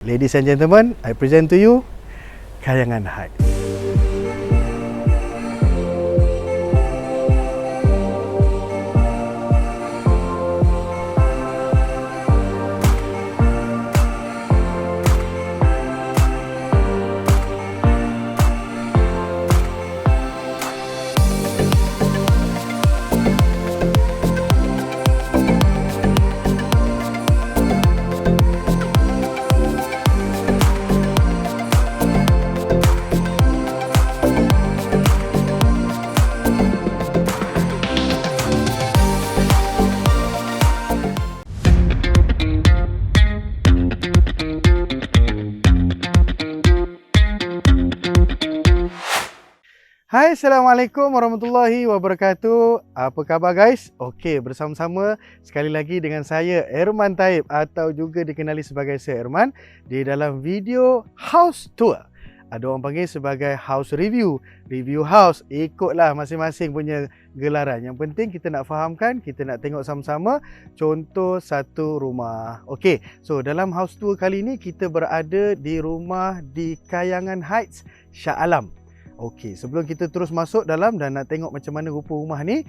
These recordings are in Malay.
Ladies and gentlemen, I present to you Kayangan Heights. Hai, Assalamualaikum warahmatullahi wabarakatuh. Apa khabar guys? Okey, bersama-sama sekali lagi dengan saya Erman Taib atau juga dikenali sebagai Sir Erman di dalam video house tour. Ada orang panggil sebagai house review, review house, ikutlah masing-masing punya gelaran. Yang penting kita nak fahamkan, kita nak tengok sama-sama contoh satu rumah. Okey, so dalam house tour kali ini kita berada di rumah di Kayangan Heights, Shah Alam. Okey, sebelum kita terus masuk dalam dan nak tengok macam mana rupa rumah ni,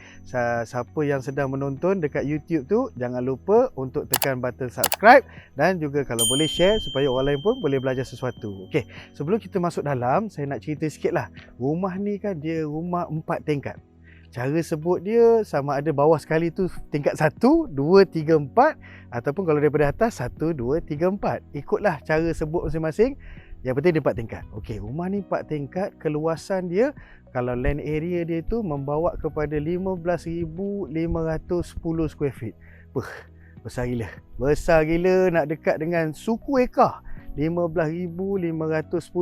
siapa yang sedang menonton dekat YouTube tu, jangan lupa untuk tekan button subscribe dan juga kalau boleh share supaya orang lain pun boleh belajar sesuatu. Okey, sebelum kita masuk dalam, saya nak cerita sikit lah. Rumah ni kan dia rumah 4 tingkat. Cara sebut dia sama ada bawah sekali tu tingkat 1, 2, 3, 4 ataupun kalau daripada atas 1, 2, 3, 4. Ikutlah cara sebut masing-masing. Yang penting dia 4 tingkat. Okey, rumah ni 4 tingkat, keluasan dia kalau land area dia tu membawa kepada 15,510 square feet. Besar gila. Besar gila, nak dekat dengan suku ekar. 15,510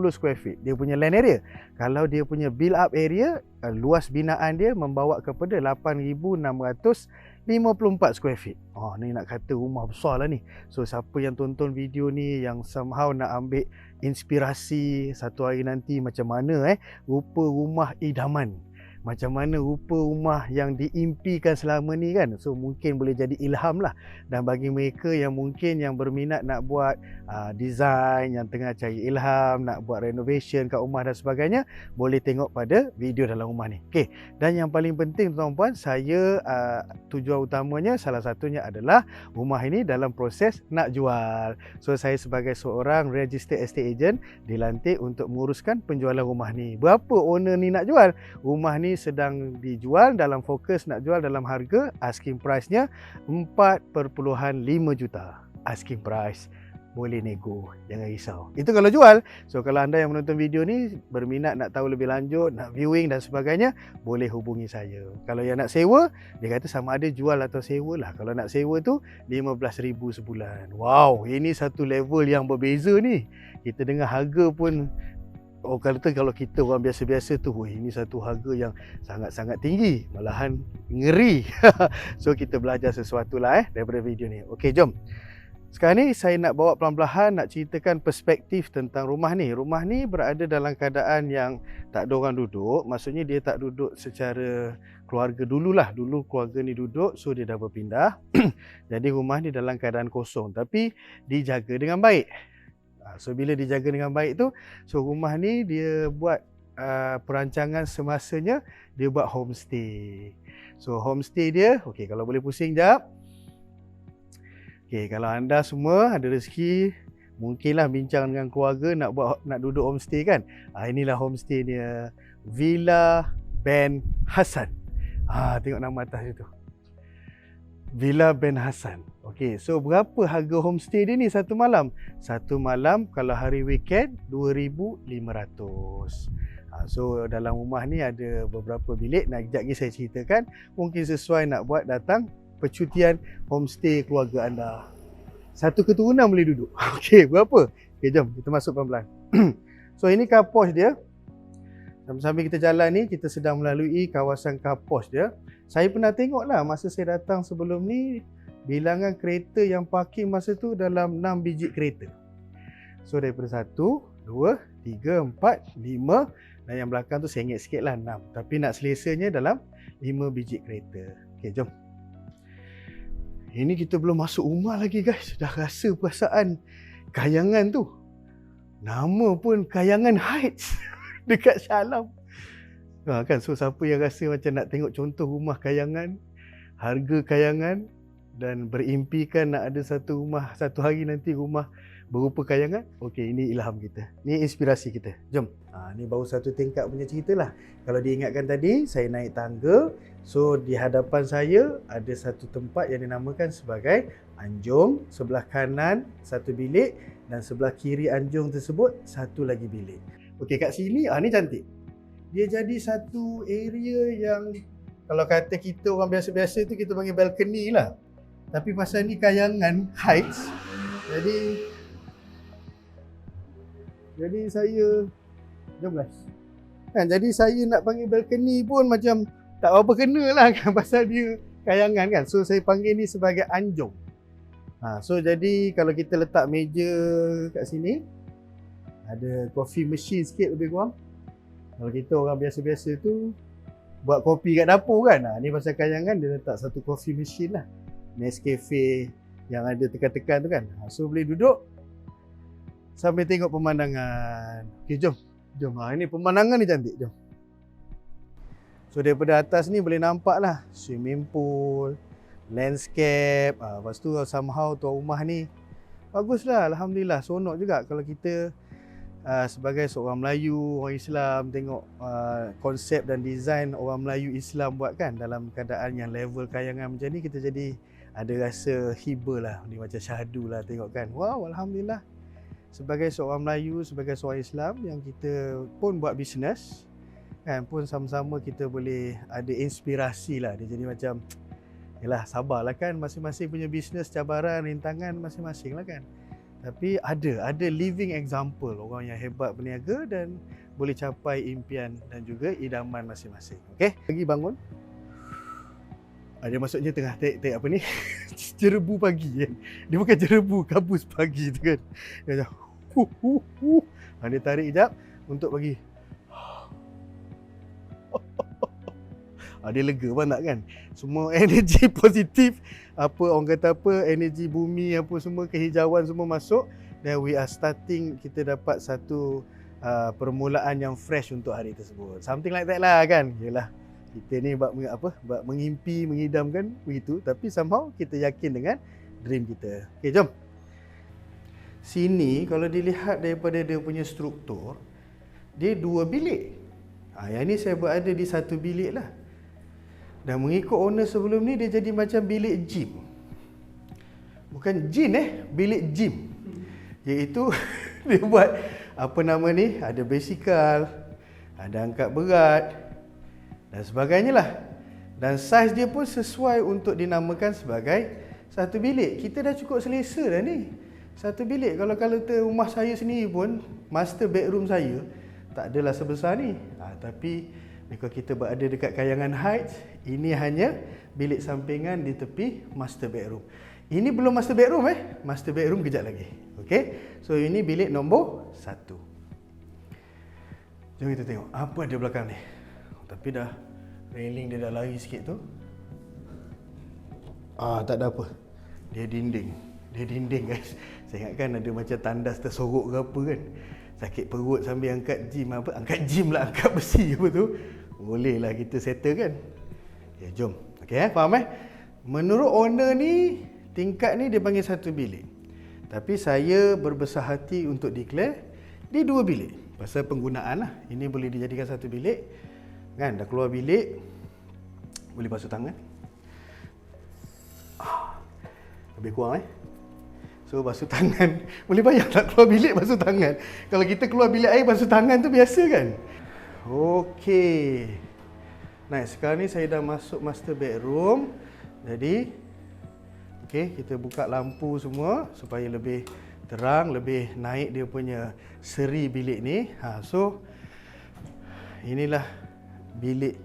square feet dia punya land area. Kalau dia punya build up area, luas binaan dia membawa kepada 8,654 square feet. Oh, ni nak kata rumah besar lah ni. So siapa yang tonton video ni yang somehow nak ambil inspirasi satu hari nanti macam mana rupa rumah idaman, macam mana rupa rumah yang diimpikan selama ni kan. So mungkin boleh jadi ilham lah. Dan bagi mereka yang mungkin yang berminat nak buat design, yang tengah cari ilham, nak buat renovation kat rumah dan sebagainya, boleh tengok pada video dalam rumah ni. Okey, dan yang paling penting tuan-tuan, saya tujuan utamanya salah satunya adalah rumah ini dalam proses nak jual. So saya sebagai seorang registered estate agent dilantik untuk menguruskan penjualan rumah ni. Berapa owner ni nak jual? Rumah ni sedang dijual dalam fokus nak jual dalam harga asking price-nya 4.5 juta. Asking price, boleh nego, jangan risau. Itu kalau jual. So kalau anda yang menonton video ni berminat nak tahu lebih lanjut, nak viewing dan sebagainya, boleh hubungi saya. Kalau yang nak sewa, dia kata sama ada jual atau sewa lah. Kalau nak sewa tu 15,000 sebulan. Wow, ini satu level yang berbeza ni. Kita dengar harga pun kalau kita orang biasa-biasa tu, ini satu harga yang sangat-sangat tinggi, malahan ngeri. So kita belajar sesuatu lah daripada video ni. Okey, jom. Sekarang ni saya nak bawa pelan-pelan, nak ceritakan perspektif tentang rumah ni. Rumah ni berada dalam keadaan yang tak ada orang duduk. Maksudnya dia tak duduk secara keluarga dululah. Dulu keluarga ni duduk, so dia dah berpindah. Jadi rumah ni dalam keadaan kosong tapi dijaga dengan baik. So bila dijaga dengan baik tu, so rumah ni dia buat perancangan semasanya, dia buat homestay. So homestay dia, okey, kalau boleh pusing jap. Okey, kalau anda semua ada rezeki, mungkinlah bincang dengan keluarga nak duduk homestay kan. Inilah homestay dia, Villa Ben Hassan. Tengok nama atas itu, Villa Ben Hassan. Okey, so berapa harga homestay dia ni satu malam? Satu malam kalau hari weekend 2,500. So dalam rumah ni ada beberapa bilik, nak kejap lagi saya ceritakan. Mungkin sesuai nak buat datang percutian homestay keluarga anda. Satu keturunan boleh duduk. Okey, berapa? Okey, jom kita masuk pelan-pelan. So ini car porch dia. Sambil kita jalan ni, kita sedang melalui kawasan car porch dia. Saya pernah tengok lah masa saya datang sebelum ni, bilangan kereta yang parking masa tu dalam 6 biji kereta. So daripada 1, 2, 3, 4, 5 dan yang belakang tu sengit sikit lah 6. Tapi nak selesanya dalam 5 biji kereta. Okey, jom. Ini kita belum masuk rumah lagi guys, dah rasa perasaan kayangan tu. Nama pun Kayangan Heights dekat Shah Alam. Kan, so siapa yang rasa macam nak tengok contoh rumah kayangan, harga kayangan, dan berimpikan nak ada satu rumah satu hari nanti rumah berupa kayangan, okey, ini ilham kita, ni inspirasi kita. Jom. Ni baru satu tingkat punya cerita lah. Kalau diingatkan tadi, saya naik tangga, so di hadapan saya ada satu tempat yang dinamakan sebagai anjung. Sebelah kanan satu bilik dan sebelah kiri anjung tersebut satu lagi bilik. Okey, kat sini ni cantik. Dia jadi satu area yang kalau kata kita orang biasa-biasa tu kita panggil balcony lah. Tapi pasal ni Kayangan Heights, jadi saya jom guys. Kan, jadi saya nak panggil balcony pun macam tak apa kena lah kan, pasal dia kayangan kan. So saya panggil ni sebagai anjung. So jadi kalau kita letak meja kat sini, ada coffee machine sikit lebih kurang. Kalau kita orang biasa-biasa tu buat kopi kat dapur kan, ni pasal kayangan dia letak satu coffee machine lah, Nescafe yang ada tekan-tekan tu kan. So boleh duduk sambil tengok pemandangan. Okey, jom. Ini pemandangan ni cantik, jom. So daripada atas ni boleh nampak lah swimming pool, landscape. Lepas tu somehow tuan rumah ni baguslah, alhamdulillah. Seronok juga kalau kita sebagai seorang Melayu, orang Islam, tengok konsep dan design orang Melayu Islam buat kan, dalam keadaan yang level kayangan macam ni, kita jadi ada rasa hibur lah, ni macam syahdu lah tengok kan. Wow, alhamdulillah. Sebagai seorang Melayu, sebagai seorang Islam yang kita pun buat bisnes kan, pun sama-sama kita boleh ada inspirasi lah. Dia jadi macam, yalah, sabarlah kan, masing-masing punya bisnes, cabaran, rintangan masing-masing lah kan. Tapi ada living example orang yang hebat berniaga dan boleh capai impian dan juga idaman masing-masing. Okey, lagi bangun. Dia maksudnya tengah take apa ni? Jerebu pagi kan. Dia bukan jerebu, kabus pagi tu kan. Dia macam dia tarik sekejap untuk bagi. Dia lega banget kan. Semua energi positif, apa orang kata apa, energi bumi apa semua, kehijauan semua masuk, dan we are starting, kita dapat satu permulaan yang fresh untuk hari tersebut. Something like that lah kan. Yalah, kita ni buat mengimpi, mengidamkan begitu, tapi somehow kita yakin dengan dream kita. Okey, jom. Sini kalau dilihat daripada dia punya struktur, dia 2 bilik. Yang ni saya berada di satu bilik lah. Dan mengikut owner sebelum ni, dia jadi macam bilik gym. Bukan jin bilik gym. Iaitu dia buat apa nama ni, ada basikal, ada angkat berat dan sebagainya lah. Dan saiz dia pun sesuai untuk dinamakan sebagai satu bilik. Kita dah cukup selesa dah ni. Satu bilik. Kalau rumah saya sendiri pun, master bedroom saya tak adalah sebesar ni. Tapi kalau kita berada dekat Kayangan Heights, ini hanya bilik sampingan di tepi master bedroom. Ini belum master bedroom Master bedroom kejap lagi. Okey. So ini bilik nombor 1. Jom kita tengok apa ada belakang ni. Tapi dah railing dia dah lari sikit tu. Tak ada apa. Dia dinding guys. Saya ingatkan ada macam tandas tersorok ke apa kan. Sakit perut sambil angkat gym angkat besi apa tu. Boleh lah kita settle kan. Ya, jom. Okey, faham Menurut owner ni, tingkat ni dia panggil satu bilik. Tapi saya berbesar hati untuk declare dia 2 bilik. Pasal penggunaan lah. Ini boleh dijadikan satu bilik. Kan, dah keluar bilik, boleh basuh tangan. Lebih kurang So basuh tangan. Boleh bayang tak keluar bilik basuh tangan? Kalau kita keluar bilik air basuh tangan tu biasa kan? Okey. Nice. Sekarang ni saya dah masuk master bedroom. Jadi okey, kita buka lampu semua supaya lebih terang, lebih naik dia punya seri bilik ni. So inilah bilik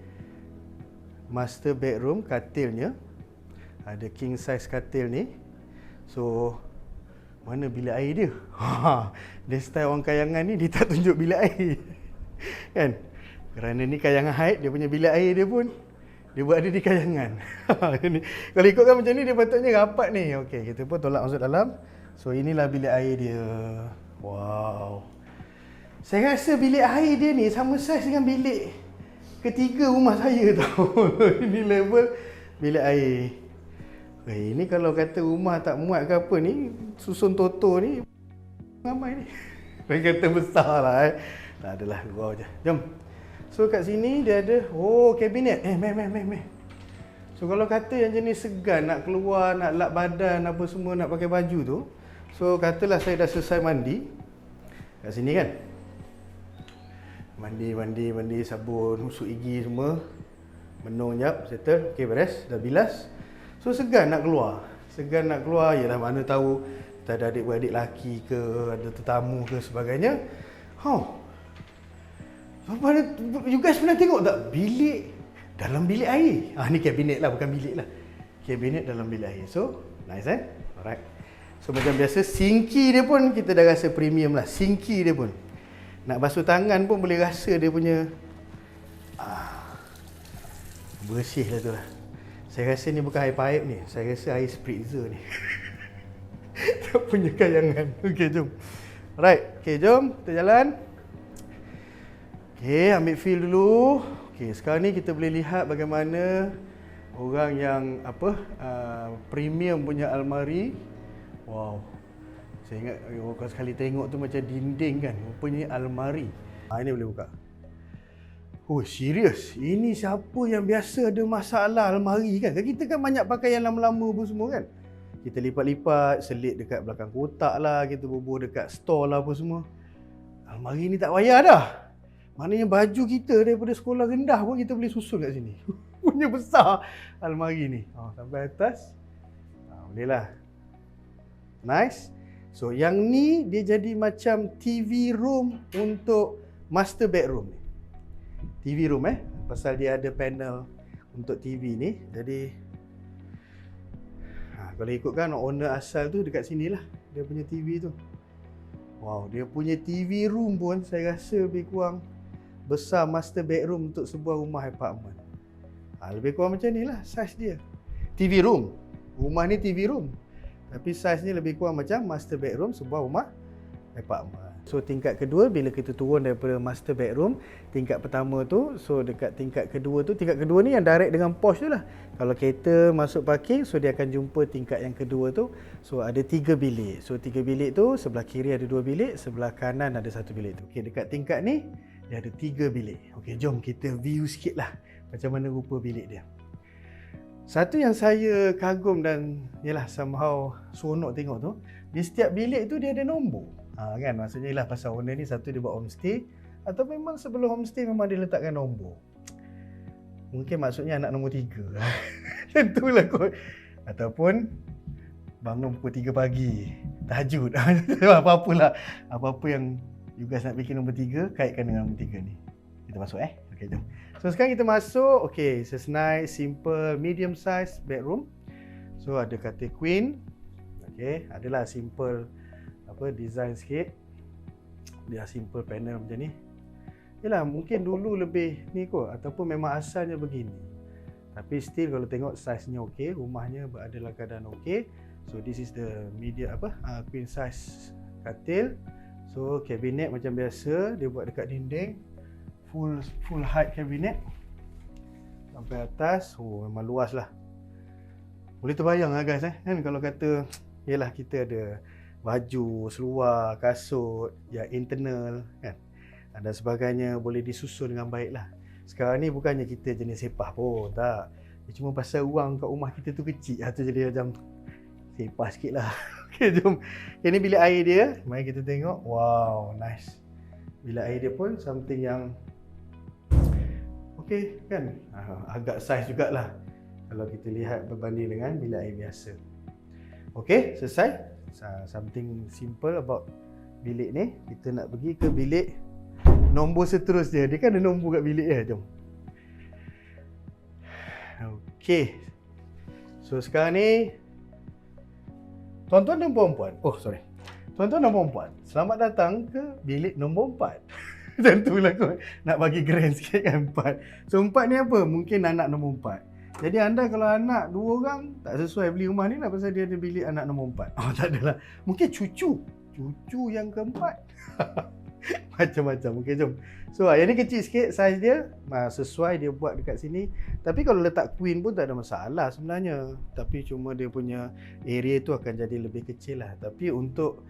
master bedroom, katilnya. Ada king size katil ni. So mana bilik air dia? Dia style orang kayangan ni, dia tak tunjuk bilik air. Kan? Kerana ni Kayangan Heights, dia punya bilik air dia pun dia buat ada di kayangan. Kalau ikutkan macam ni, dia patutnya rapat ni. Okey, kita pun tolak masuk dalam. So inilah bilik air dia. Wow. Saya rasa bilik air dia ni sama saiz dengan bilik ketiga rumah saya tau. Ini level bilik air. Ini kalau kata rumah tak muat ke apa ni, susun Toto ni ramai ni. Dia kata besar lah Tak adalah, gurau je. Jom. So kat sini dia ada, kabinet. Meh. So kalau kata yang jenis segan, nak keluar, nak lap badan, apa semua, nak pakai baju tu. So katalah saya dah selesai mandi. Kat sini kan. Mandi, sabun, usuk gigi semua. Menung jap, settle. Okay, beres. Dah bilas. So segan nak keluar. Yelah mana tahu kita ada adik-beradik lelaki ke, ada tetamu ke sebagainya. You guys pernah tengok tak bilik dalam bilik air? Ni kabinet lah, bukan bilik lah. Kabinet dalam bilik air. So, nice Alright. So macam biasa, sinki dia pun kita dah rasa premium lah. Sinki dia pun. Nak basuh tangan pun boleh rasa dia punya bersih lah tu lah. Saya rasa ni bukan air pipe ni. Saya rasa air spritzer ni. Tak punya kayangan. Okay, jom. Alright. Okay, jom. Kita jalan. Okay, ambil feel dulu. Okay, sekarang ni kita boleh lihat bagaimana orang yang premium punya almari. Wow. Saya ingat kalau sekali tengok tu macam dinding kan. Rupanya almari. Ini boleh buka. Serius? Ini siapa yang biasa ada masalah almari kan? Kita kan banyak pakai yang lama-lama pun semua kan? Kita lipat-lipat, selit dekat belakang kotak lah, kita bubuh dekat store lah apa semua. Almari ni tak payah dah. Maknanya baju kita daripada sekolah rendah pun kita boleh susun kat sini. Punya besar almari ni. Sampai atas. Boleh lah. Nice. So yang ni dia jadi macam TV room untuk master bedroom ni. TV room pasal dia ada panel untuk TV ni. Jadi kalau ikutkan owner asal tu dekat sini lah dia punya TV tu. Wow, dia punya TV room pun saya rasa lebih kurang besar master bedroom untuk sebuah rumah apartment. Lebih kurang macam ni lah saiz dia. TV room. Rumah ni TV room. Tapi saiz ni lebih kurang macam master bedroom sebuah rumah apartment. So tingkat kedua bila kita turun daripada master bedroom, tingkat pertama tu, so dekat tingkat kedua ni yang direct dengan porch tu lah. Kalau kereta masuk parking, so dia akan jumpa tingkat yang kedua tu. So ada 3 bilik. So 3 bilik tu, sebelah kiri ada 2 bilik, sebelah kanan ada 1 bilik tu. Okay, dekat tingkat ni dia ada 3 bilik. Okay, jom kita view sikit lah macam mana rupa bilik dia. Satu yang saya kagum dan yalah somehow seronok tengok tu, di setiap bilik tu dia ada nombor. Kan, maksudnya lah pasal owner ni satu dia buat homestay atau memang sebelum homestay memang dia letakkan nombor. Mungkin maksudnya anak nombor 3. Tentulah kot. Ataupun bangun pukul 3 pagi, tahajud. Apa-apalah. Apa-apa yang you guys nak bikin nombor 3, kaitkan dengan nombor 3 ni. Kita masuk Okay, jom. So sekarang kita masuk. Okay, it's nice, simple, medium size bedroom. So ada katil queen. Okay, adalah simple design sikit. Dia simple panel macam ni. Yalah, mungkin dulu lebih ni kot ataupun memang asalnya begini. Tapi still kalau tengok size-nya okey, rumahnya berada dalam keadaan okey. So this is the media queen size katil. So kabinet macam biasa dia buat dekat dinding. Full height kabinet. Sampai atas. Memang luas lah. Boleh terbayang lah guys kan kalau kata yalah kita ada baju, seluar, kasut, yang internal kan dan sebagainya boleh disusun dengan baik lah. Sekarang ni bukannya kita jenis sepah pun, tak. Cuma pasal ruang kat rumah kita tu kecil, tu jadi macam sepah sikit lah. Okay, jom. Ini bilik air dia, mari kita tengok. Wow, nice. Bilik air dia pun something yang okay kan, agak size jugalah kalau kita lihat berbanding dengan bilik air biasa. Okay, selesai. Something simple about bilik ni. Kita nak pergi ke bilik nombor seterusnya. Dia kan ada nombor kat bilik jom. Okay. So sekarang ni tuan-tuan dan puan-puan. Tuan-tuan dan puan-puan, selamat datang ke bilik nombor 4. Tentulah kot nak bagi grand sikit kan 4. So 4 ni apa? Mungkin anak nombor 4. Jadi anda kalau anak 2 orang tak sesuai beli rumah ni lah pasal dia ada bilik anak nombor 4. Tak adalah. Mungkin cucu yang keempat. Macam-macam. Okey, jom. So yang ni kecil sikit saiz dia, sesuai dia buat dekat sini. Tapi kalau letak queen pun tak ada masalah sebenarnya. Tapi cuma dia punya area tu akan jadi lebih kecil lah. Tapi untuk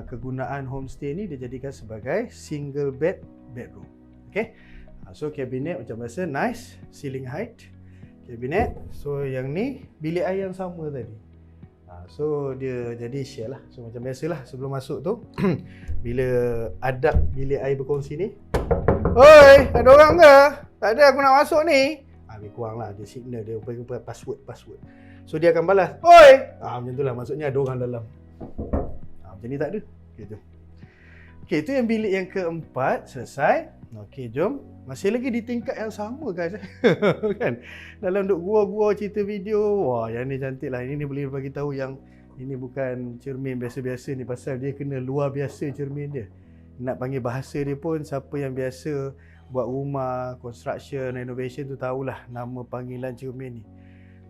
kegunaan homestay ni dia jadikan sebagai single bed bedroom. Okey. So kabinet macam biasa, nice, ceiling height kabinet. So yang ni bilik air yang sama tadi. So dia jadi share lah. So macam biasalah sebelum masuk tu bila adab bilik air berkongsi ni, "Oi, ada orang ke? Tak ada, aku nak masuk ni." Lebih kurang lah dia signal, dia password. So dia akan balas, "Oi." Macam tu lah, maksudnya ada orang dalam. Macam ni tak ada. Okay, jom. Okay, itu yang bilik yang keempat selesai. Okay, jom. Masih lagi di tingkat yang sama guys. Kan? Dalam duk gua cerita video, wah yang ni cantik lah. Ini boleh bagi tahu yang ini bukan cermin biasa-biasa ni, pasal dia kena luar biasa cermin dia. Nak panggil bahasa dia pun, siapa yang biasa buat rumah, construction, renovation tu tahulah nama panggilan cermin ni.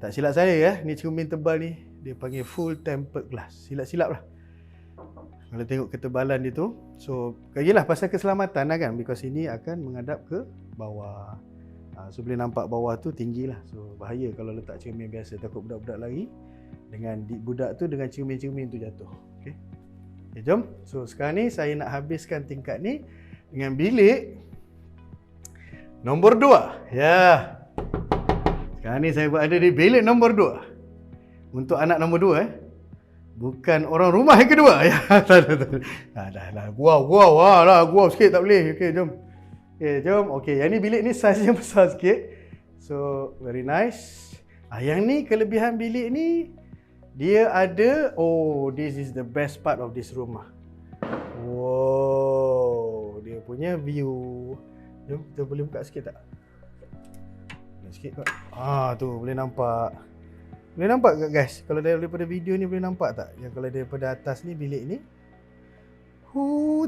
Tak silap saya ya, ni cermin tebal ni dia panggil full tempered glass. Silap-silap lah kalau tengok ketebalan dia tu. So yelah pasal keselamatan lah kan, because ini akan menghadap ke bawah. So boleh nampak bawah tu tinggi lah. So bahaya kalau letak cermin biasa, takut budak-budak lari dengan budak tu dengan cermin-cermin tu jatuh. Okay, jom. So sekarang ni saya nak habiskan tingkat ni dengan bilik nombor 2. Ya. Sekarang ni saya berada di bilik nombor 2. Untuk anak nombor 2 bukan orang rumah yang kedua. Ya, dah. Gua sikit tak boleh. Okey, jom. Okey, yang ni bilik ni saiz yang besar sikit. So, very nice. Yang ni kelebihan bilik ni, dia ada, this is the best part of this room. Wow, dia punya view. Jom, kita boleh buka sikit tak? Sikit kot. Tu boleh nampak. Boleh nampak tak guys? Kalau daripada video ni boleh nampak tak? Yang kalau daripada atas ni bilik ni.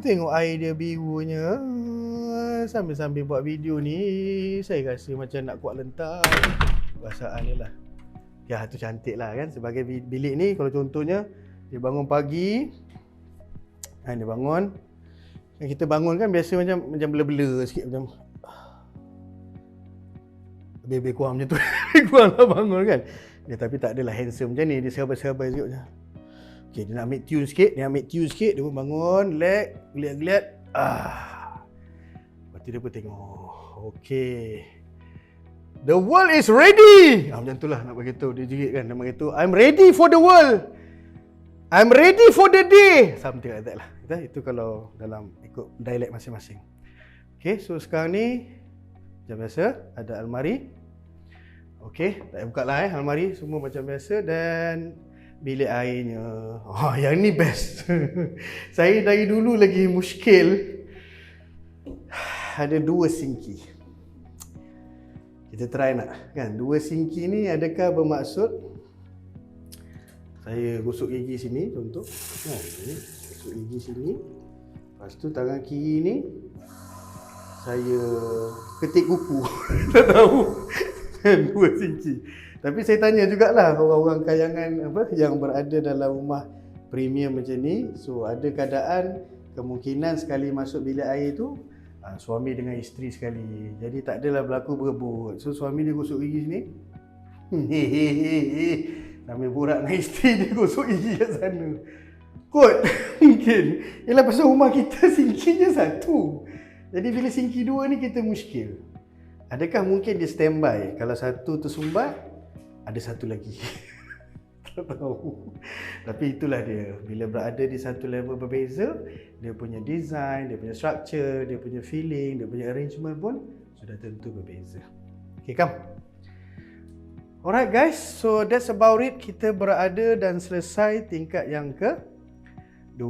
Tengok air dia birunya. Sambil-sambil buat video ni, saya rasa macam nak kuat lentar. Perasaan ni lah. Ya, tu cantik lah kan. Sebagai bilik ni, kalau contohnya dia bangun pagi. Dia bangun. Kita bangun kan biasa macam blur-blur sikit, macam lebih kurang macam tu. Kurang lah bangun kan. Dia tapi tak adalah handsome macam ni, dia serabai-serabai sikit macam. Okey, dia nak ambil tune sikit, dia pun bangun, geliat. Lepas tu dia pun tengok. Okey. The world is ready. Macam tu lah nak bagi tahu, dia jerit kan, nak bagi tahu, I'm ready for the world. I'm ready for the day. Something like that lah. Itu kalau dalam ikut dialek masing-masing. Okey, so sekarang ni macam biasa ada almari. Okey, tak payah buka lah almari, semua macam biasa. Dan bilik airnya, yang ni best. Saya dari dulu lagi muskil. Ada 2 sinki. Kita try nak kan, 2 sinki ni adakah bermaksud saya gosok gigi sini contoh kan, gosok gigi sini, lepas tu tangan kiri ni saya ketik kuku. Tak tahu. 2 sinki. Tapi saya tanya jugalah orang-orang kayangan yang berada dalam rumah premium macam ni. So ada keadaan kemungkinan sekali masuk bilik air tu suami dengan isteri sekali. Jadi tak adalah berlaku berebut. So suami dia gosok gigi sini. Sambil borak dengan isteri dia gosok gigi kat sana. Kot mungkin. Yalah pasal rumah kita sinkinya 1. Jadi bila sinki 2 ni kita muskil. Adakah mungkin dia standby? Kalau 1 tersumbat, ada 1 lagi. Tak tahu. Tapi itulah dia. Bila berada di satu level berbeza, dia punya design, dia punya structure, dia punya feeling, dia punya arrangement pun sudah tentu berbeza. Okay, come. Alright guys, so that's about it. Kita berada dan selesai tingkat yang ke-2.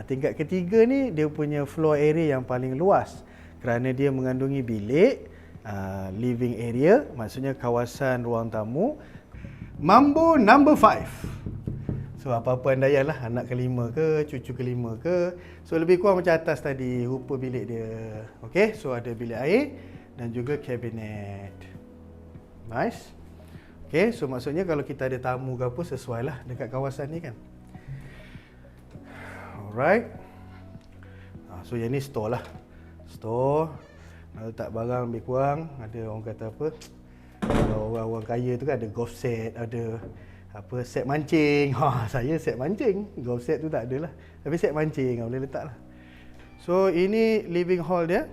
Tingkat ketiga ni, dia punya floor area yang paling luas. Kerana dia mengandungi bilik, living area, maksudnya kawasan ruang tamu. Mambo number 5. So apa-apa andaian lah, anak kelima ke, cucu kelima ke. So lebih kurang macam atas tadi, rupa bilik dia. Okay, so ada bilik air dan juga kabinet. Nice. Okay, so maksudnya kalau kita ada tamu ke apa, sesuai lah dekat kawasan ni kan. Alright. So yang ni store lah. Store, nak letak barang lebih kurang. Ada orang kata apa, kalau orang-orang kaya tu kan ada golf set, ada apa, set mancing. Saya set mancing. Golf set tu tak ada lah. Tapi set mancing boleh letak lah. So ini living hall dia.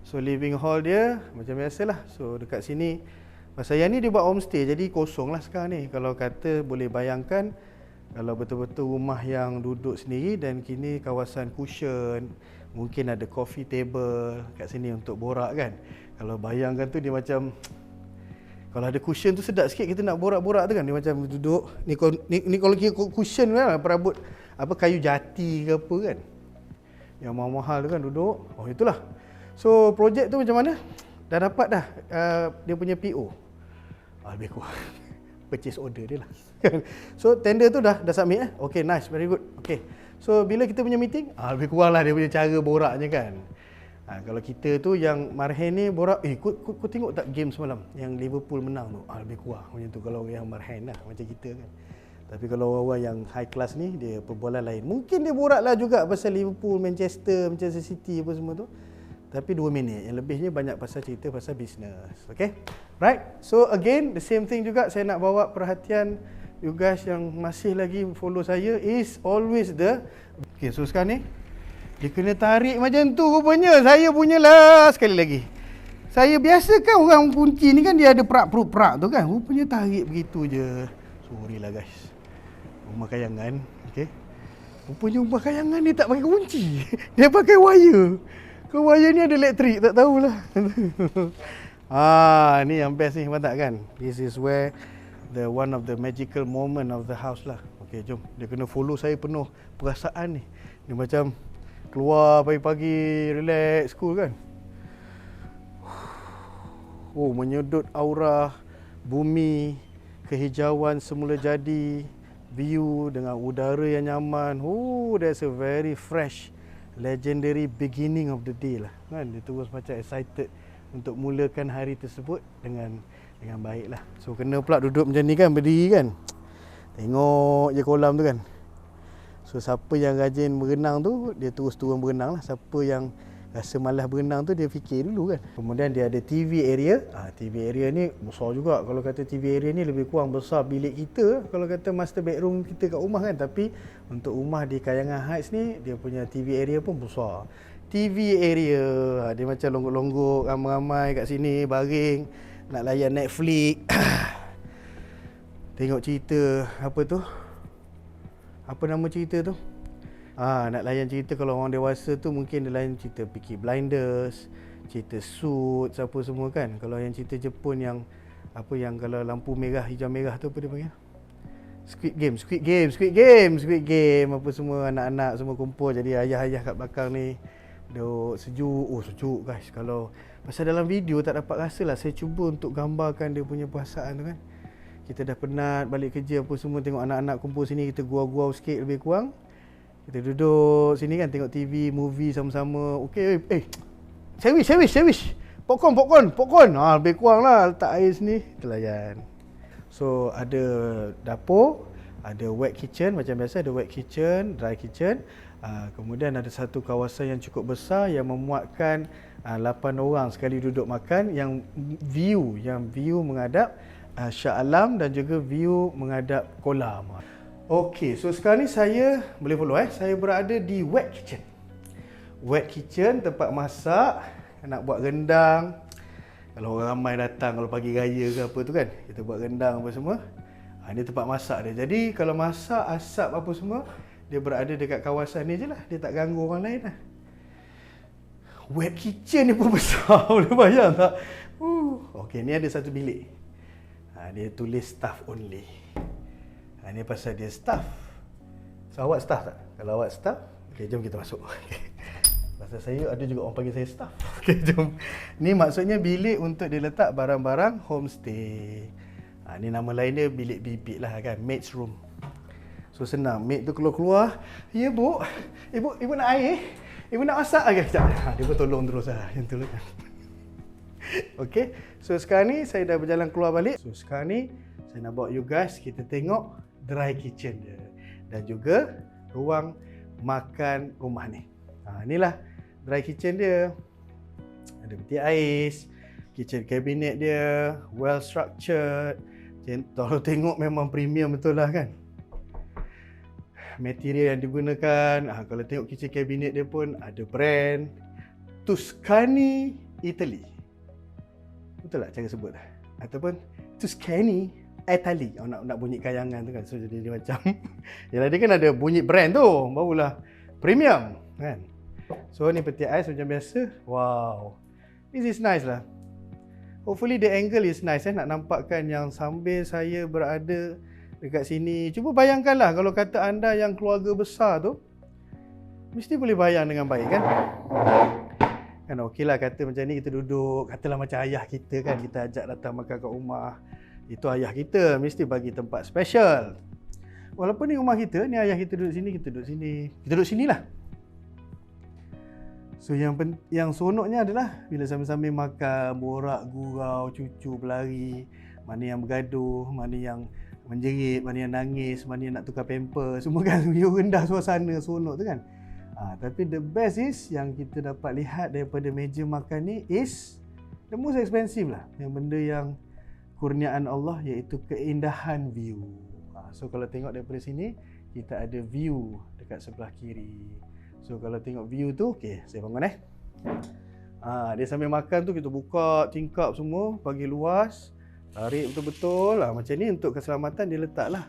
So living hall dia macam biasalah. So dekat sini, pasal yang ni dia buat homestay, jadi kosong lah sekarang ni. Kalau kata boleh bayangkan, kalau betul-betul rumah yang duduk sendiri dan kini kawasan cushion, mungkin ada coffee table kat sini untuk borak kan. Kalau bayangkan tu dia macam, kalau ada cushion tu sedap sikit kita nak borak-borak tu kan. Dia macam duduk, ni kalau kira cushion kan, perabot apa, kayu jati ke apa kan, yang mahal-mahal tu kan duduk. Oh itulah. So projek tu macam mana? Dah dapat dah dia punya PO. Lebih kurang purchase order dia lah. So tender tu dah submit Okay, nice, very good. Okay. So bila kita punya meeting, lebih kurang lah dia punya cara boraknya kan. Kalau kita tu yang marhen ni borak, kau tengok tak game semalam yang Liverpool menang tu? Lebih kurang macam tu kalau yang marhen lah macam kita kan. Tapi kalau orang yang high class ni, dia perbualan lain. Mungkin dia borak lah juga pasal Liverpool, Manchester City apa semua tu. Tapi 2 minit, yang lebihnya banyak pasal cerita pasal bisnes. Okay, right. So again, the same thing juga saya nak bawa perhatian you guys yang masih lagi follow saya, is always the okay. So sekarang ni dia kena tarik macam tu rupanya. Saya punya lah sekali lagi. Saya biasa kan orang kunci ni kan dia ada perak tu kan. Rupanya tarik begitu je. Sorry lah guys. Rumah kayangan, okay. Rupanya rumah kayangan ni tak pakai kunci. Dia pakai wire. Kau wire ni ada elektrik, tak tahulah. Ni yang best ni, mantap kan? This is where one of the magical moment of the house lah. Okay, jom. Dia kena follow saya penuh perasaan ni. Dia macam keluar pagi-pagi, relax, cool kan? Menyedut aura bumi, kehijauan semula jadi, view dengan udara yang nyaman. That's a very fresh, legendary beginning of the day lah kan. Dia terus macam excited untuk mulakan hari tersebut dengan baik lah. So kena pula duduk macam ni kan, berdiri kan, tengok je kolam tu kan. So siapa yang rajin berenang tu, dia terus turun berenang lah. Siapa yang rasa malas berenang tu, dia fikir dulu kan. Kemudian dia ada TV area. TV area ni besar juga. Kalau kata TV area ni lebih kurang besar bilik kita, kalau kata master bedroom kita kat rumah kan. Tapi untuk rumah di Kayangan Heights ni, dia punya TV area pun besar. TV area, dia macam longgok-longgok, ramai-ramai kat sini baring, nak layan Netflix. Tengok cerita, apa tu? Apa nama cerita tu? Nak layan cerita. Kalau orang dewasa tu mungkin dia layan cerita Peaky Blinders, cerita Suits, apa semua kan. Kalau yang cerita Jepun yang apa, yang kalau lampu merah, hijau merah tu apa dia panggil? Squid Game, apa semua, anak-anak semua kumpul. Jadi ayah-ayah kat belakang ni duk sejuk. Sejuk guys. Kalau pasal dalam video tak dapat rasa lah. Saya cuba untuk gambarkan dia punya perasaan tu kan. Kita dah penat balik kerja apa semua, tengok anak-anak kumpul sini, kita gurau-gurau sikit lebih kurang. Kita duduk sini kan, tengok TV, movie sama-sama. Okay, sandwich. Popcorn. Lebih kurang lah, letak air sini, kita layan. So ada dapur, ada wet kitchen, macam biasa ada wet kitchen, dry kitchen. Kemudian ada satu kawasan yang cukup besar yang memuatkan 8 orang sekali duduk makan, yang view menghadap Shah Alam dan juga view menghadap kolam. Okey, so sekarang ni saya boleh follow saya berada di wet kitchen. Wet kitchen, tempat masak, nak buat rendang. Kalau orang ramai datang, kalau pagi raya ke apa tu kan, kita buat rendang apa semua. Ini tempat masak dia. Jadi kalau masak, asap apa semua, dia berada dekat kawasan ni je lah. Dia tak ganggu orang lain lah. Wet kitchen ni pun besar, boleh bayang tak? Okey, ni ada satu bilik. Dia tulis staff only. Ini pasal dia staff. So awak staff tak? Kalau awak staff, okay, jom kita masuk. Pasal saya ada juga orang panggil saya staff. Okay, jom. Ni maksudnya bilik untuk dia letak barang-barang homestay. Ni nama lain dia bilik bibik lah kan, maid's room. So senang, maid tu keluar-keluar, ya bu, ibu nak air? Ibu nak masak ke? Sekejap. Dia pun tolong terus lah, yang tu lah kan. Okay, so sekarang ni saya dah berjalan keluar balik. So sekarang ni saya nak bawa you guys, kita tengok dry kitchen dia dan juga ruang makan rumah ni. Inilah dry kitchen dia. Ada peti ais, kitchen cabinet dia well structured. Kalau tengok memang premium betul lah kan. Material yang digunakan, kalau tengok kitchen cabinet dia pun ada brand Tuscany Italy. Betul tak cara sebut? Ataupun Tuscany Italy. Nak bunyi kayangan tu kan. So jadi dia macam yalah, dia kan ada bunyi brand tu, barulah premium kan. So ni peti ais macam biasa. Wow, this is nice lah. Hopefully the angle is nice nak nampakkan yang sambil saya berada dekat sini. Cuba bayangkanlah kalau kata anda yang keluarga besar tu, mesti boleh bayang dengan baik kan. Kan okey lah kata macam ni kita duduk, katalah macam ayah kita kan, kita ajak datang makan kat rumah. Itu ayah kita, mesti bagi tempat special. Walaupun ni rumah kita, ni ayah kita duduk sini, kita duduk sini. Kita duduk sinilah. So yang seronoknya adalah bila sambil-sambil makan, borak gurau, cucu berlari, mana yang bergaduh, mana yang menjerit, mana yang nangis, mana yang nak tukar pamper, semua kan view rendah suasana seronok tu kan. Tapi the best is yang kita dapat lihat daripada meja makan ni is the most expensive lah. Yang benda yang kurniaan Allah, iaitu keindahan view. So kalau tengok daripada sini, kita ada view dekat sebelah kiri. So kalau tengok view tu, okey, saya bangun dia sambil makan tu kita buka tingkap semua, bagi luas, tarik betul-betul. Macam ni untuk keselamatan dia letak lah.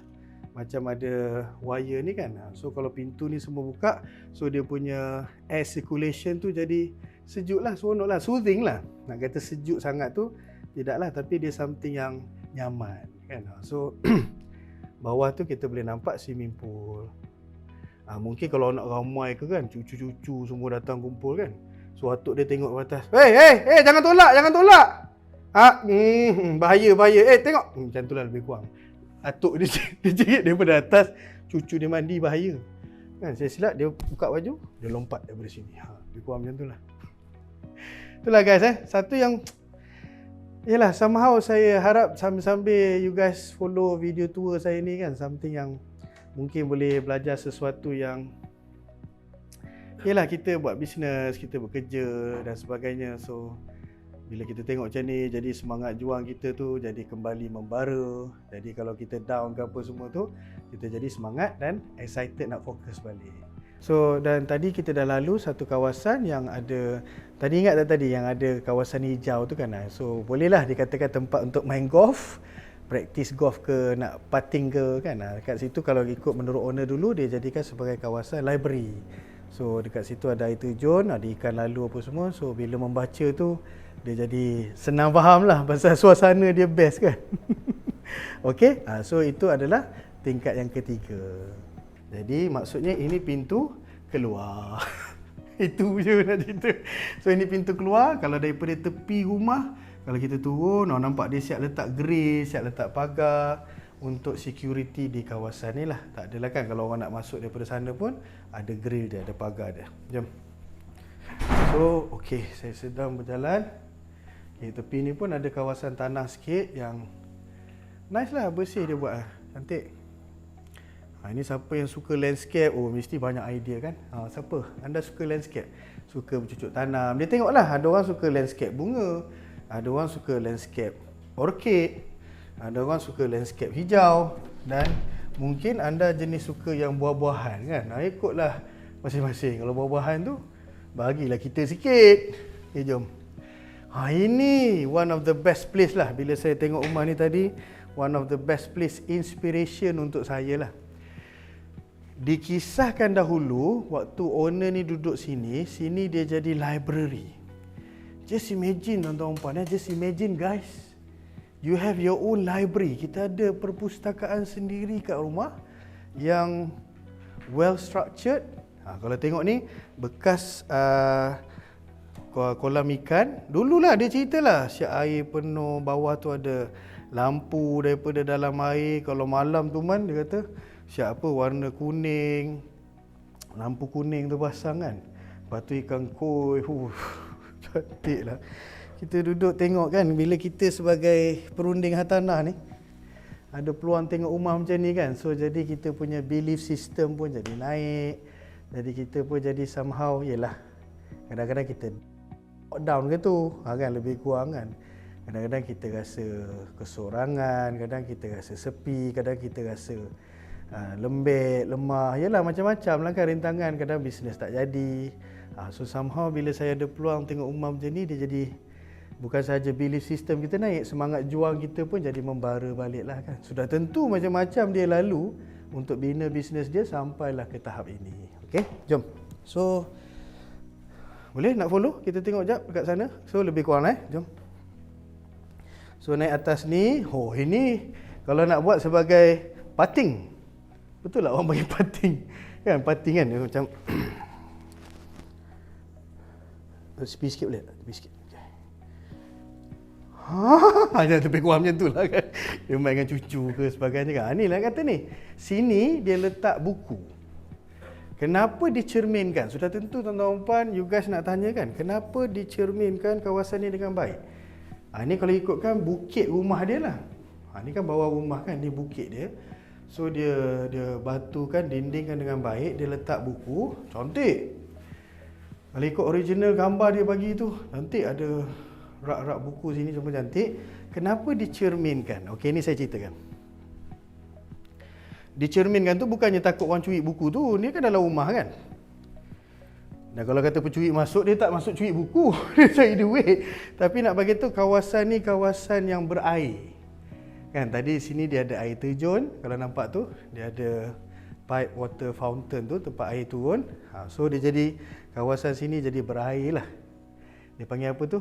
Macam ada wire ni kan. So kalau pintu ni semua buka, so dia punya air circulation tu jadi sejuk lah, seronok lah, soothing lah. Nak kata sejuk sangat tu tidaklah, tapi dia something yang nyaman kan. So bawah tu kita boleh nampak swimming pool. Mungkin kalau nak ramai ke kan, cucu-cucu semua datang kumpul kan. So atuk dia tengok ke atas. Hey, jangan tolak. Bahaya. Tengok. Macam tu lah lebih kurang. Atuk dia jerit daripada atas, cucu dia mandi, bahaya. Kan saya silap dia buka baju, dia lompat daripada sini. Lebih kurang macam tu lah. Itulah guys satu yang yalah, somehow saya harap sambil you guys follow video tour saya ni kan, something yang mungkin boleh belajar sesuatu yang yalah, kita buat bisnes, kita bekerja dan sebagainya. So bila kita tengok macam ni, jadi semangat juang kita tu jadi kembali membara. Jadi kalau kita down ke apa semua tu, kita jadi semangat dan excited nak fokus balik. So dan tadi kita dah lalu satu kawasan yang ada, tadi ingat tak tadi yang ada kawasan hijau tu kan. So bolehlah dikatakan tempat untuk main golf, praktis golf ke, nak putting ke kan. Dekat situ kalau ikut menurut owner dulu, dia jadikan sebagai kawasan library. So dekat situ ada air terjun, ada ikan lalu apa semua. So bila membaca tu, dia jadi senang faham lah pasal suasana dia best kan. Okey, so itu adalah tingkat yang ketiga. Jadi maksudnya ini pintu keluar. Itu je nak cerita. So ini pintu keluar. Kalau daripada tepi rumah, kalau kita turun, nampak dia siap letak grill, siap letak pagar untuk security di kawasan ni lah. Tak adalah kan kalau orang nak masuk daripada sana pun ada grill dia, ada pagar dia. Jom. So okey, saya sedang berjalan. Tepi ni pun ada kawasan tanah sikit yang nice lah, bersih dia buat. Cantik. Ini siapa yang suka landscape, mesti banyak idea kan. Siapa? Anda suka landscape, suka bercucuk tanam. Dia tengoklah, ada orang suka landscape bunga, ada orang suka landscape orchid, ada orang suka landscape hijau, dan mungkin anda jenis suka yang buah-buahan kan. Ikutlah masing-masing. Kalau buah-buahan tu, bagilah kita sikit. Okay, jom. Ini one of the best place lah. Bila saya tengok rumah ni tadi, one of the best place inspiration untuk saya lah. Dikisahkan dahulu waktu owner ni duduk sini, sini dia jadi library. Just imagine tuan-tuan, just imagine guys, you have your own library. Kita ada perpustakaan sendiri kat rumah yang well structured. Kalau tengok ni bekas kolam ikan. Dululah dia ceritalah, siap air penuh, bawah tu ada lampu daripada dalam air. Kalau malam tu man, dia kata siap apa, warna kuning, lampu kuning tu pasang kan. Lepas tu ikan koi, cantik lah. Kita duduk tengok kan, bila kita sebagai perunding hartanah ni ada peluang tengok rumah macam ni kan. So jadi kita punya belief system pun jadi naik. Jadi kita pun jadi somehow, yelah, kadang-kadang kita down ke tu, kan, lebih kurang kan. Kadang-kadang kita rasa kesorangan, kadang kita rasa sepi, kadang kita rasa lembek, lemah. Yelah, macam-macam lah kan rintangan. Kadang bisnes tak jadi. So somehow bila saya ada peluang tengok Umar macam ni, dia jadi bukan sahaja belief system kita naik, semangat juang kita pun jadi membara balik lah kan. Sudah tentu macam-macam dia lalu untuk bina bisnes dia sampailah ke tahap ini. Okey, jom. So, boleh nak follow? Kita tengok jap dekat sana. So, lebih kurang jom. So, naik atas ni. Oh, ini kalau nak buat sebagai putting. Betul lah orang panggil putting. Kan, putting kan. Dia macam tepi sikit boleh tak? Tepi sikit. Hanya lebih kurang macam tu lah kan. Dia main dengan cucu ke sebagainya kan. Ni lah kata ni. Sini dia letak buku. Kenapa dicerminkan? Sudah tentu tuan-tuan puan, you guys nak tanya kan. Kenapa dicerminkan kawasan ni dengan baik? Ni kalau ikutkan bukit rumah dia lah. Ni kan bawah rumah kan. Ni bukit dia. So dia batukan, dindingkan dengan baik. Dia letak buku. Cantik. Kalau ikut original gambar dia bagi tu, cantik, ada rak-rak buku sini semua cantik. Kenapa dicerminkan? Okey, ni saya ceritakan. Dicerminkan tu bukannya takut orang curi buku tu. Ni kan dalam rumah kan. Dan kalau kata pencuri masuk, dia tak masuk curi buku. Dia cari duit. Tapi nak bagi tu kawasan ni kawasan yang berair. Kan tadi sini dia ada air terjun. Kalau nampak tu, dia ada pipe water fountain tu, tempat air turun. So dia jadi kawasan sini jadi berair lah. Dia panggil apa tu?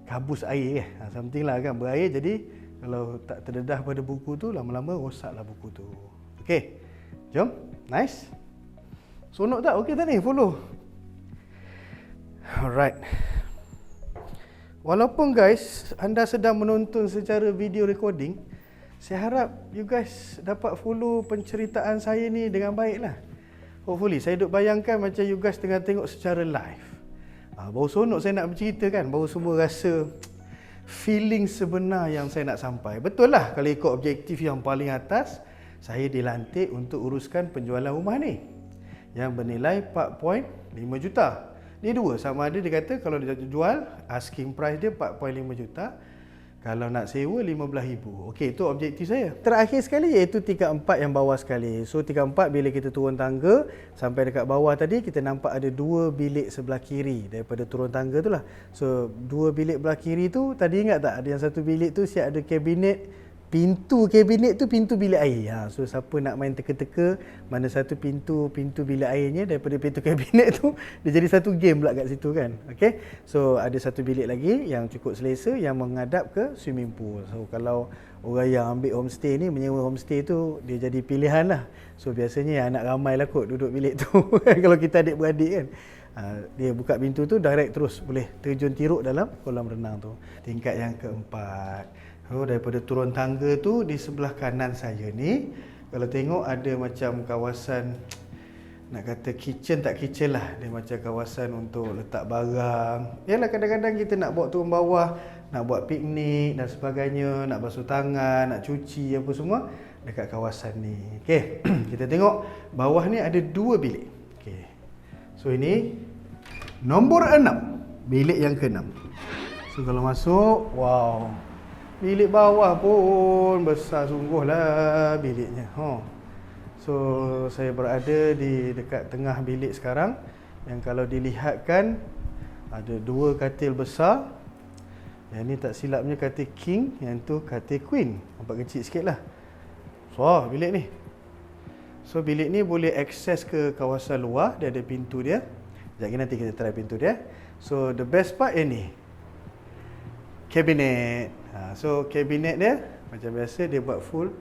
Kabus air something lah kan, berair. Jadi kalau tak terdedah pada buku tu, lama-lama rosaklah buku tu. Okey, jom. Nice. Sonok tak? Okey tak ni? Follow. Alright. Walaupun guys, anda sedang menonton secara video recording, saya harap you guys dapat follow penceritaan saya ni dengan baik lah. Hopefully, saya duk bayangkan macam you guys tengah tengok secara live. Baru sonok saya nak bercerita kan, baru semua rasa feeling sebenar yang saya nak sampai. Betul lah, kalau ikut objektif yang paling atas, saya dilantik untuk uruskan penjualan rumah ni yang bernilai 4.5 juta. Ni dua, sama ada dia kata kalau dia jual, asking price dia 4.5 juta. Kalau nak sewa RM15,000. Okey, itu objektif saya. Terakhir sekali iaitu tingkat 4 yang bawah sekali. So tingkat 4 bila kita turun tangga sampai dekat bawah tadi, kita nampak ada 2 bilik sebelah kiri daripada turun tangga tu lah. So 2 bilik belah kiri tu, tadi ingat tak? Ada yang satu bilik tu siap ada kabinet. Pintu kabinet tu pintu bilik air. So siapa nak main teka-teka mana satu pintu bilik airnya daripada pintu kabinet tu, dia jadi satu game pula kat situ kan. Okey. So ada satu bilik lagi yang cukup selesa yang menghadap ke swimming pool. So kalau orang yang ambil homestay ni, menyewa homestay tu, dia jadi pilihan lah. So biasanya anak ramai lah kot duduk bilik tu. Kalau kita adik-beradik kan. Dia buka pintu tu direct terus boleh terjun tiruk dalam kolam renang tu. Tingkat yang keempat. Daripada turun tangga tu, di sebelah kanan saya ni, kalau tengok ada macam kawasan, nak kata kitchen tak kitchen lah. Dia macam kawasan untuk letak barang. Yalah, kadang-kadang kita nak bawa turun bawah, nak buat piknik dan sebagainya, nak basuh tangan, nak cuci apa semua dekat kawasan ni. Okey, kita tengok bawah ni ada 2 bilik. Okey. So ini nombor 6, bilik yang ke-6. So kalau masuk, wow. Bilik bawah pun besar sungguh lah biliknya. So saya berada di dekat tengah bilik sekarang, yang kalau dilihatkan ada 2 katil besar. Yang ni tak silapnya katil king, yang tu katil queen. Nampak kecil sikit lah. So bilik ni. So bilik ni boleh akses ke kawasan luar. Dia ada pintu dia. Sekejap lagi nanti kita try pintu dia. So the best part ini, kabinet. So kabinet dia macam biasa dia buat full.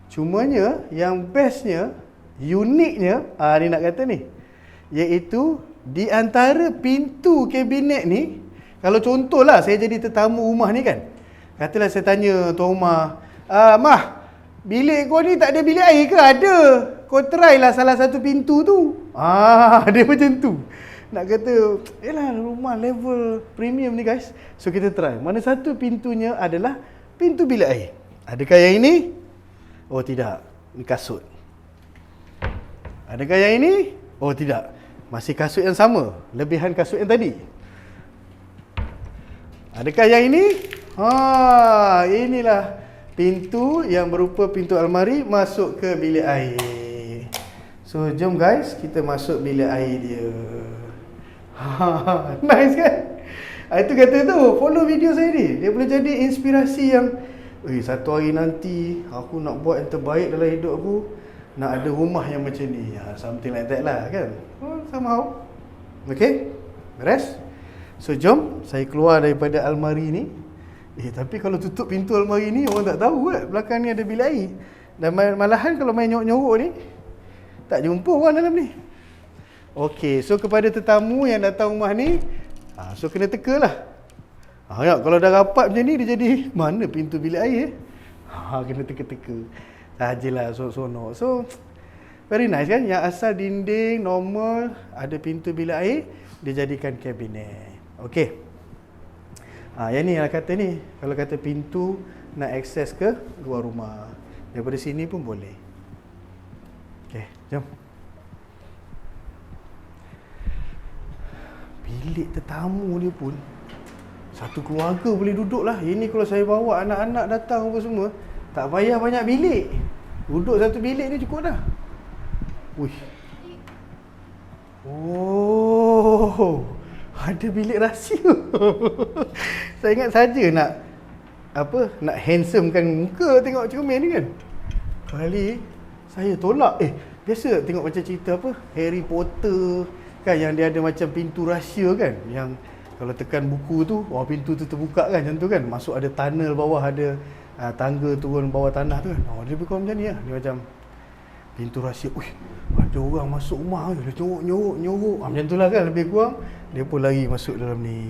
Cumanya yang bestnya, uniknya, ni nak kata ni, iaitu di antara pintu kabinet ni, kalau contohlah saya jadi tetamu rumah ni kan, katalah saya tanya tuan rumah, Mah, bilik kau ni tak ada bilik air ke? Ada. Kau try lah salah satu pintu tu. Dia macam tu. Nak kata, yelah rumah level premium ni guys. So kita try. Mana satu pintunya adalah pintu bilik air. Adakah yang ini? Oh tidak, ini kasut. Adakah yang ini? Oh tidak, masih kasut yang sama, lebihan kasut yang tadi. Adakah yang ini? Inilah pintu yang berupa pintu almari masuk ke bilik air. So jom guys, kita masuk bilik air dia. Nice kan? Itu kata tu, follow video saya ni. Dia boleh jadi inspirasi yang satu hari nanti aku nak buat yang terbaik dalam hidup aku, nak ada rumah yang macam ni. Something like that lah kan. Somehow. Okay? Beres? So jom saya keluar daripada almari ni. Tapi kalau tutup pintu almari ni, orang tak tahu kan belakang ni ada bilik air. Dan malahan kalau main nyorok-nyorok ni, tak jumpa orang dalam ni. Okay, so kepada tetamu yang datang rumah ni, so kena teka lah. Kalau dah rapat macam ni, dia jadi mana pintu bilik air kena teka-teka sajalah, sonok-sonok. So very nice kan. Yang asal dinding normal, ada pintu bilik air, dia jadikan kabinet. Okay. Yang ni lah kata ni, kalau kata pintu nak akses ke luar rumah, daripada sini pun boleh. Okay, jom. Bilik tetamu dia pun satu keluarga boleh duduk lah. Ini kalau saya bawa anak-anak datang apa semua, tak payah banyak bilik. Duduk satu bilik ni cukup dah. Wih. Oh, ada bilik rahsia. Saya ingat saja nak handsomekan muka tengok cermin ni kan. Kali saya tolak. Biasa tengok macam cerita Harry Potter kan, yang dia ada macam pintu rahsia kan, yang kalau tekan buku tu, pintu tu terbuka kan, macam tu kan. Masuk ada tunnel bawah, ada tangga turun bawah tanah tu kan. Dia lebih kurang macam ni lah. Dia macam pintu rahsia. Ada orang masuk rumah, dia nyorok. Macam tu lah kan, lebih kurang. Dia pun lari masuk dalam ni.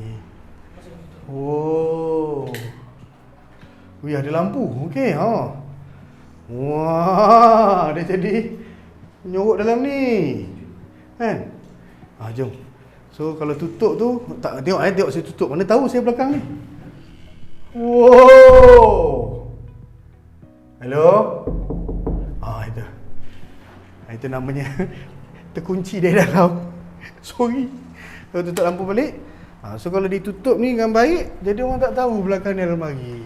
Ada lampu. Okey, Wah, dia jadi nyorok dalam ni. Kan? Jom. So kalau tutup tu, tengok saya tutup. Mana tahu saya belakang ni. Wow. Hello? Itu namanya terkunci dari dalam. Sorry. Kalau tutup lampu balik. So kalau ditutup ni dengan baik, jadi orang tak tahu belakang ni almari.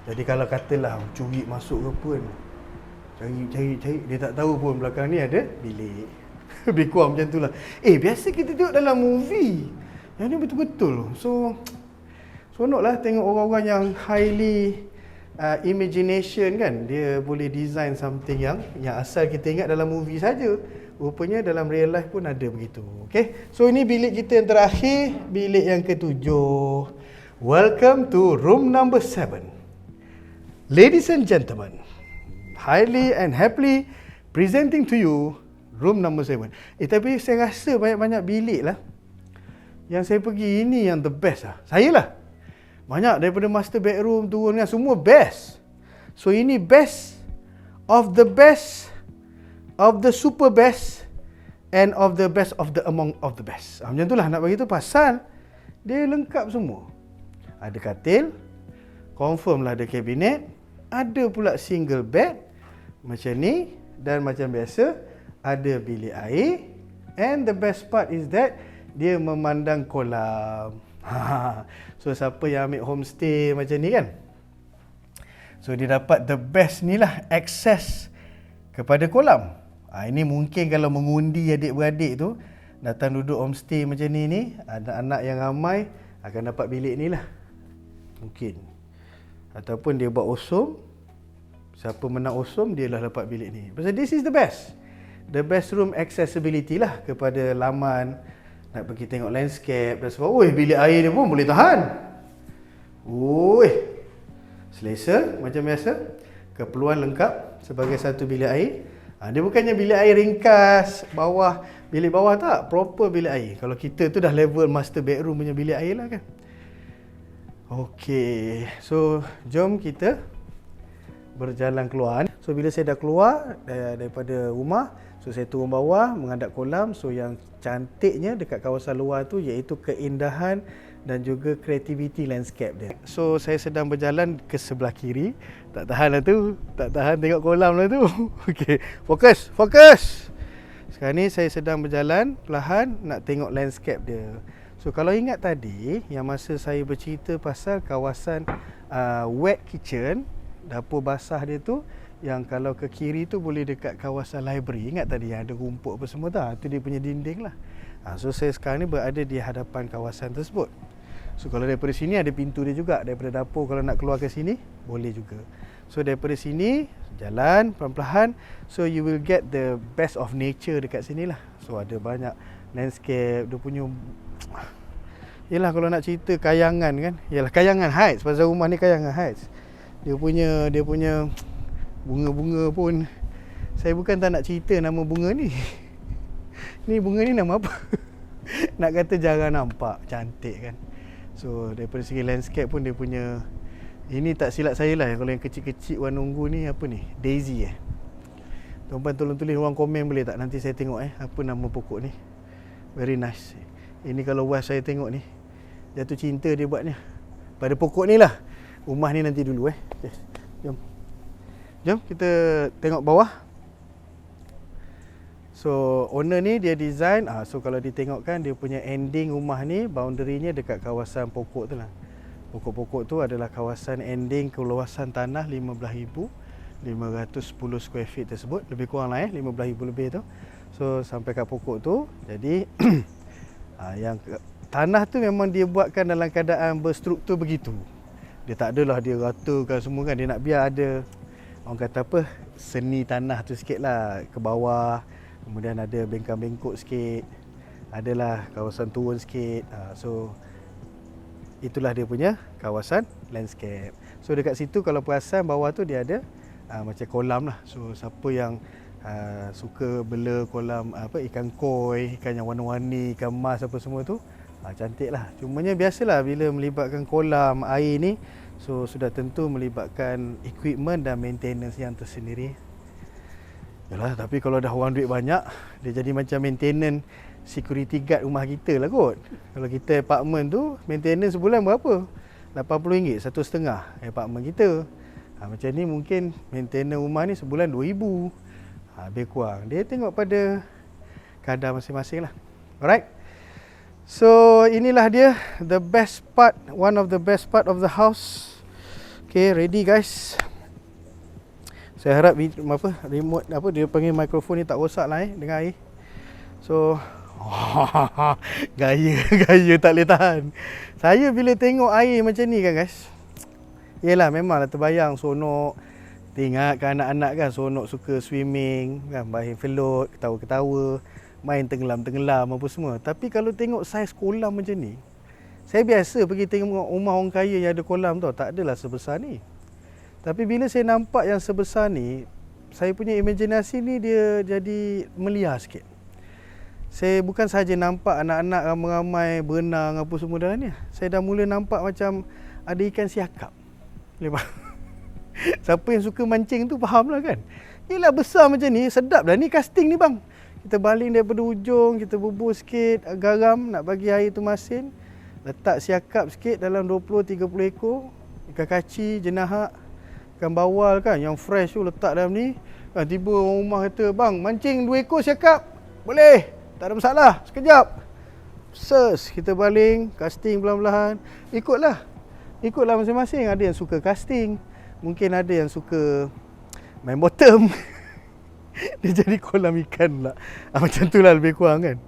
Jadi kalau katalah curi masuk ke apa kan, cari, dia tak tahu pun belakang ni ada bilik. Lebih kurang macam tu lah. Biasa kita tengok dalam movie, yang ni betul-betul. So seronok lah tengok orang-orang yang highly imagination kan. Dia boleh design something yang asal kita ingat dalam movie saja. Rupanya dalam real life pun ada begitu. Okay, so ini bilik kita yang terakhir, bilik yang ke-7. Welcome to room number 7. Ladies and gentlemen, highly and happily presenting to you room number 7. Tapi saya rasa banyak-banyak bilik lah yang saya pergi, ini yang the best lah. Saya lah. Banyak daripada master bedroom turun kan, semua best. So ini best of the best of the super best and of the best of the among of the best. Macam tu lah nak bagi tu, pasal dia lengkap semua. Ada katil, confirm lah ada kabinet, ada pula single bed macam ni, dan macam biasa ada bilik air, and the best part is that dia memandang kolam. So siapa yang ambil homestay macam ni kan, so dia dapat the best ni lah, akses kepada kolam. Ini mungkin kalau mengundi adik-beradik tu datang duduk homestay macam ni, anak-anak yang ramai akan dapat bilik ni lah. Mungkin. Ataupun dia buat osom, siapa menang osom, dia lah dapat bilik ni. Pasal this is the best. The best room accessibility lah kepada laman, nak pergi tengok landscape dan sebagainya. Bilik air dia pun boleh tahan. Selesa macam biasa. Keperluan lengkap sebagai satu bilik air. Dia bukannya bilik air ringkas bawah, bilik bawah tak, proper bilik air. Kalau kita tu dah level master bedroom punya bilik air lah kan. Okey, so jom kita berjalan keluar. So bila saya dah keluar daripada rumah, so saya turun bawah menghadap kolam. So yang cantiknya dekat kawasan luar tu iaitu keindahan dan juga kreativiti landscape dia. So saya sedang berjalan ke sebelah kiri. Tak tahan lah tu, tak tahan tengok kolam lah tu. Okey, fokus. Sekarang ni saya sedang berjalan perlahan nak tengok landscape dia. So kalau ingat tadi yang masa saya bercerita pasal kawasan wet kitchen, dapur basah dia tu, yang kalau ke kiri tu boleh dekat kawasan library. Ingat tadi yang ada rumput apa semua tu? Itu dia punya dinding lah. So saya sekarang ni berada di hadapan kawasan tersebut. So kalau daripada sini ada pintu dia juga. Daripada dapur kalau nak keluar ke sini boleh juga. So daripada sini jalan perlahan-lahan. So you will get the best of nature dekat sini lah. So ada banyak landscape. Dia punya, yelah kalau nak cerita Kayangan kan, yelah Kayangan Heights. Pasal rumah ni Kayangan Heights. Dia punya bunga-bunga pun, saya bukan tak nak cerita nama bunga ni. Ni bunga ni nama apa? Nak kata jarang nampak, cantik kan. So daripada segi landscape pun dia punya, ini tak silap saya lah, kalau yang kecil-kecil warna ungu ni apa ni? Daisy Tuan-tuan tolong tulis ruang komen boleh tak? Nanti saya tengok apa nama pokok ni. Very nice. Ini kalau wife saya tengok ni, jatuh cinta dia buatnya pada pokok ni lah. Rumah ni nanti dulu okay. Jom kita tengok bawah. So owner ni dia design, so kalau ditengokkan dia punya ending rumah ni, boundary-nya dekat kawasan pokok tu lah. Pokok-pokok tu adalah kawasan ending keluasan tanah 15,510 square feet tersebut. Lebih kurang lah 15,000 lebih tu. So sampai kat pokok tu, jadi yang tanah tu memang dia buatkan dalam keadaan berstruktur begitu. Dia tak adalah dia ratakan semua kan. Dia nak biar ada, orang kata apa, seni tanah tu sikit lah ke bawah. Kemudian ada bengkang-bengkok sikit, adalah kawasan turun sikit. So itulah dia punya kawasan landscape. So dekat situ kalau perasan bawah tu dia ada macam kolam lah. So siapa yang suka bela kolam ikan koi, ikan yang warna-warni, ikan mas apa semua tu, cantik lah. Cumanya biasalah bila melibatkan kolam air ni, so sudah tentu melibatkan equipment dan maintenance yang tersendiri. Yalah, tapi kalau dah orang duit banyak, dia jadi macam maintenance security guard rumah kita lah kot. Kalau kita apartment tu, maintenance sebulan berapa? RM80, RM1.5 apartment kita. Macam ni mungkin maintenance rumah ni sebulan RM2,000. Lebih kurang. Dia tengok pada kadar masing-masing lah. Alright. So inilah dia, the best part, one of the best part of the house. Okay, ready guys. Saya harap remote dia panggil mikrofon ni tak rosak lah dengan air. So gaya tak boleh tahan. Saya bila tengok air macam ni kan guys, yelah memanglah terbayang sonok. Tengok kan anak-anak kan sonok suka swimming kan, main float, ketawa-ketawa, main tenggelam-tenggelam apa semua. Tapi kalau tengok saiz kolam macam ni, saya biasa pergi tengok rumah orang kaya yang ada kolam tau, tak adalah sebesar ni. Tapi bila saya nampak yang sebesar ni, saya punya imajinasi ni dia jadi meliar sikit. Saya bukan sahaja nampak anak-anak ramai-ramai berenang apa semua dalam ni, saya dah mula nampak macam ada ikan siakap. Lepas siapa yang suka mancing tu faham lah kan. Yelah besar macam ni, sedap dah ni casting ni bang. Kita baling daripada ujung, kita bubur sikit garam nak bagi air tu masin. Letak siakap sikit dalam 20-30 ekor. Ikan kaci, jenahak, ikan bawal kan yang fresh tu letak dalam ni. Kan tiba orang rumah kata, bang mancing 2 ekor siakap. Boleh, tak ada masalah, sekejap. Kita baling, casting pelan-pelan. Ikutlah masing-masing. Ada yang suka casting, mungkin ada yang suka main bottom. Dia jadi kolam ikan pula. Macam tu lah lebih kurang kan.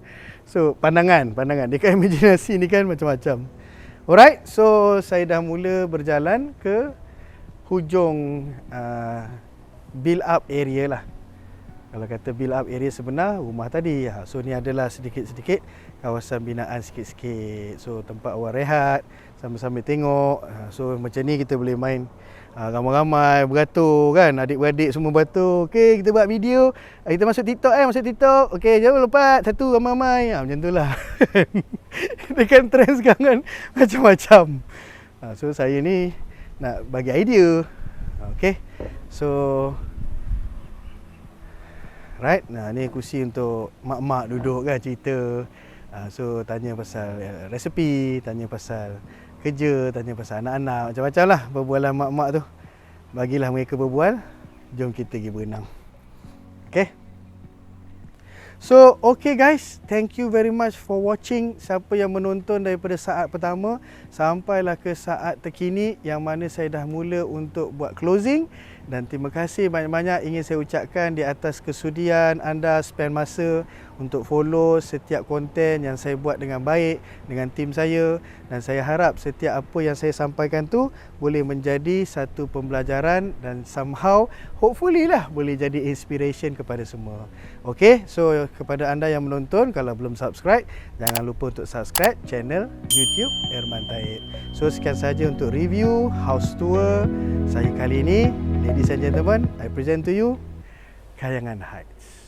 So pandangan dekat imajinasi ni kan macam-macam. Alright, so saya dah mula berjalan ke hujung build up area lah. Kalau kata build up area sebenar rumah tadi. So ni adalah sedikit-sedikit kawasan binaan sikit-sikit. So tempat orang rehat, sambil-sambil tengok. So macam ni kita boleh main ramai-ramai beratur kan, adik-beradik semua beratur. Okey, kita buat video, kita masuk TikTok okey, jom lompat satu ramai-ramai, macam tu lah. Dekat trend sekarang kan macam-macam. So saya ni nak bagi idea. Okey, so right, ni kursi untuk mak-mak duduk kan cerita. So tanya pasal resepi, tanya pasal kerja, tanya pasal anak-anak, macam-macam lah berbualan mak-mak tu. Bagilah mereka berbual, jom kita pergi berenang. Okay. So, okay guys, thank you very much for watching. Siapa yang menonton daripada saat pertama sampailah ke saat terkini yang mana saya dah mula untuk buat closing. Dan terima kasih banyak-banyak ingin saya ucapkan di atas kesudian anda spend masa untuk follow setiap konten yang saya buat dengan baik dengan tim saya. Dan saya harap setiap apa yang saya sampaikan tu boleh menjadi satu pembelajaran dan somehow hopefully lah boleh jadi inspiration kepada semua. Okay, so kepada anda yang menonton, kalau belum subscribe, jangan lupa untuk subscribe channel YouTube Erman Taib. So sekian saja untuk review house tour saya kali ini. Ladies and gentlemen, I present to you Kayangan Heights.